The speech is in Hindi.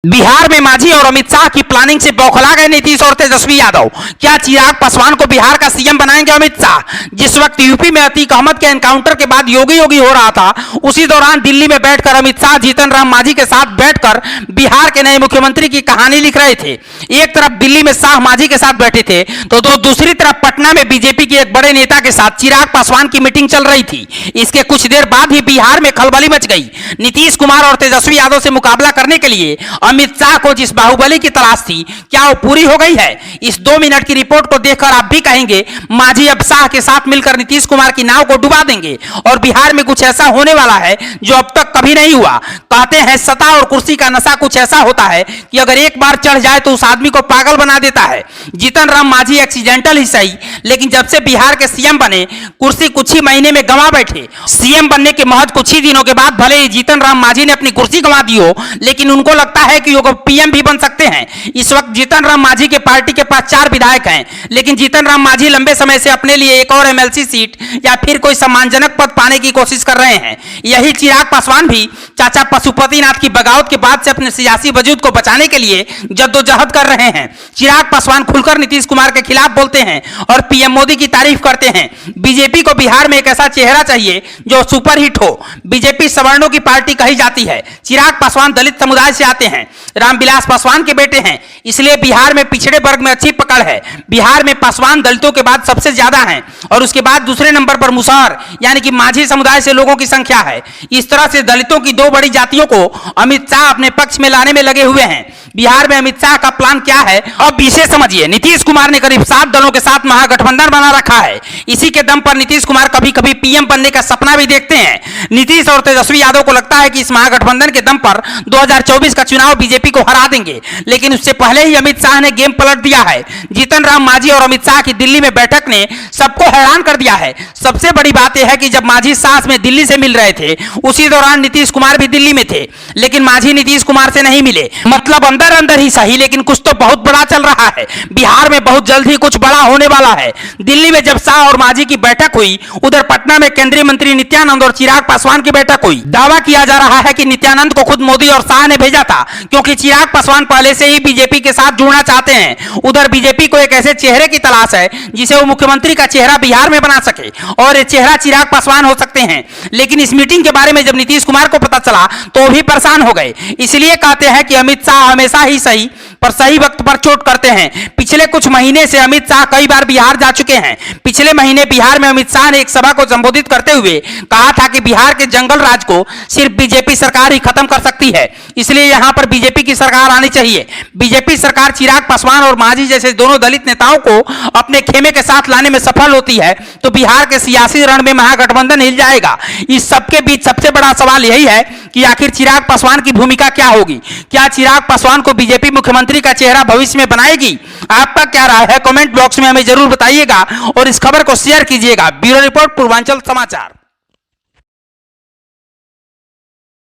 बिहार में मांझी और अमित शाह की प्लानिंग से बौखला गए नीतीश और तेजस्वी यादव। क्या चिराग पासवान को बिहार का सीएम बनाएंगे अमित शाह? जिस वक्त यूपी में अतीक अहमद के एनकाउंटर के बाद योगी योगी हो रहा था, उसी दौरान दिल्ली में बैठकर अमित शाह जीतन राम मांझी के साथ बैठकर बिहार के नए मुख्यमंत्री की कहानी लिख रहे थे। एक तरफ दिल्ली में शाह मांझी के साथ बैठे थे तो दूसरी तरफ पटना में बीजेपी के एक बड़े नेता के साथ चिराग पासवान की मीटिंग चल रही थी। इसके कुछ देर बाद ही बिहार में खलबली मच गई। नीतीश कुमार और तेजस्वी यादव से मुकाबला करने के लिए अमित शाह को जिस बाहुबली की तलाश थी, क्या वो पूरी हो गई है? इस 2 मिनट की रिपोर्ट को देखकर आप भी कहेंगे मांझी अब शाह के साथ मिलकर नीतीश कुमार की नाव को डुबा देंगे और बिहार में कुछ ऐसा होने वाला है जो अब तक कभी नहीं हुआ। कहते हैं सत्ता और कुर्सी का नशा कुछ ऐसा होता है कि अगर एक बार चढ़ जाए तो उस आदमी को पागल बना देता है। जीतन राम मांझी एक्सीडेंटल ही सही, लेकिन जब से बिहार के सीएम बने, कुर्सी कुछ ही महीने में गंवा बैठे। सीएम बनने के महज कुछ ही दिनों के बाद भले ही जीतन राम मांझी ने अपनी कुर्सी गंवा दी हो, लेकिन उनको लगता है कि वो पीएम भी बन सकते हैं। इस वक्त जीतन राम मांझी के पार्टी के पास 4 विधायक हैं, लेकिन जीतन राम मांझी लंबे समय से अपने लिए एक और एमएलसी सीट या फिर कोई सम्मानजनक पद पाने की कोशिश कर रहे हैं। यही चिराग पासवान भी चाचा पशुपतिनाथ की बगावत के बाद से अपने सियासी वजूद को बचाने के लिए जद्दोजहद कर रहे हैं। चिराग पासवान खुलकर नीतीश कुमार के खिलाफ बोलते हैं और पीएम मोदी की तारीफ करते हैं। बीजेपी को बिहार में एक ऐसा चेहरा चाहिए जो सुपरहिट हो। बीजेपी सवर्णों की पार्टी कही जाती है। चिराग पासवान दलित समुदाय से आते हैं, रामविलास पासवान के बेटे हैं, इसलिए बिहार में पिछड़े वर्ग में अच्छी पकड़ है। बिहार में पासवान दलितों के बाद सबसे ज्यादा हैं और उसके बाद दूसरे नंबर पर मुसहर यानी कि मांझी समुदाय से लोगों की संख्या है। इस तरह से दलितों की 2 बड़ी जातियों को अमित शाह अपने पक्ष में लाने में लगे हुए हैं। बिहार में अमित शाह का प्लान क्या है, अब इसे समझिए। नीतीश कुमार ने करीब 7 दलों के साथ महागठबंधन बना रखा है। इसी के दम पर नीतीश कुमार कभी कभी पीएम बनने का सपना भी देखते हैं। नीतीश और तेजस्वी यादव को लगता है कि इस महागठबंधन के दम पर 2024 का चुनाव बीजेपी को हरा देंगे, लेकिन उससे पहले ही अमित शाह ने गेम पलट दिया है। जीतन राम मांझी और अमित शाह की दिल्ली में बैठक ने सबको हैरान कर दिया है। सबसे बड़ी बात यह है कि जब मांझी सास में दिल्ली से मिल रहे थे, उसी दौरान नीतीश कुमार भी दिल्ली में थे, लेकिन मांझी नीतीश कुमार से नहीं मिले। मतलब अंदर अंदर ही सही, लेकिन कुछ तो बहुत बड़ा चल रहा है। बिहार में बहुत जल्द ही कुछ बड़ा होने वाला है। दिल्ली में जब शाह और मांझी की बैठक हुई, उधर पटना में केंद्रीय मंत्री नित्यानंद और चिराग पासवान की बैठक हुई। दावा किया जा रहा है कि नित्यानंद को खुद मोदी और शाह ने भेजा था, क्योंकि चिराग पासवान पहले से ही बीजेपी के साथ जुड़ना चाहते हैं। उधर बीजेपी को एक ऐसे चेहरे की तलाश है जिसे वो मुख्यमंत्री का चेहरा बिहार में बना सके, और ये चेहरा चिराग पासवान हो सकते हैं। लेकिन इस मीटिंग के बारे में जब नीतीश कुमार को पता चला तो वो भी परेशान हो गए। इसलिए कहते हैं कि अमित शाह हमेशा ही सही पर सही वक्त पर चोट करते हैं। पिछले कुछ महीने से अमित शाह कई बार बिहार जा चुके हैं। पिछले महीने बिहार में अमित शाह ने एक सभा को संबोधित करते हुए कहा था कि बिहार के जंगल राज को सिर्फ बीजेपी सरकार ही खत्म कर सकती है, इसलिए यहां पर बीजेपी की सरकार आनी चाहिए। बीजेपी सरकार चिराग पासवान और मांझी जैसे दोनों दलित नेताओं को अपने खेमे के साथ लाने में सफल होती है तो बिहार के सियासी रण में महागठबंधन हिल जाएगा। इस सबके बीच सबसे बड़ा सवाल यही है कि आखिर चिराग पासवान की भूमिका क्या होगी? क्या चिराग पासवान को बीजेपी मुख्यमंत्री का चेहरा भविष्य में बनाएगी? आपका क्या राय है? कमेंट बॉक्स में हमें जरूर बताइएगा और इस खबर को शेयर कीजिएगा। ब्यूरो रिपोर्ट, पूर्वांचल समाचार।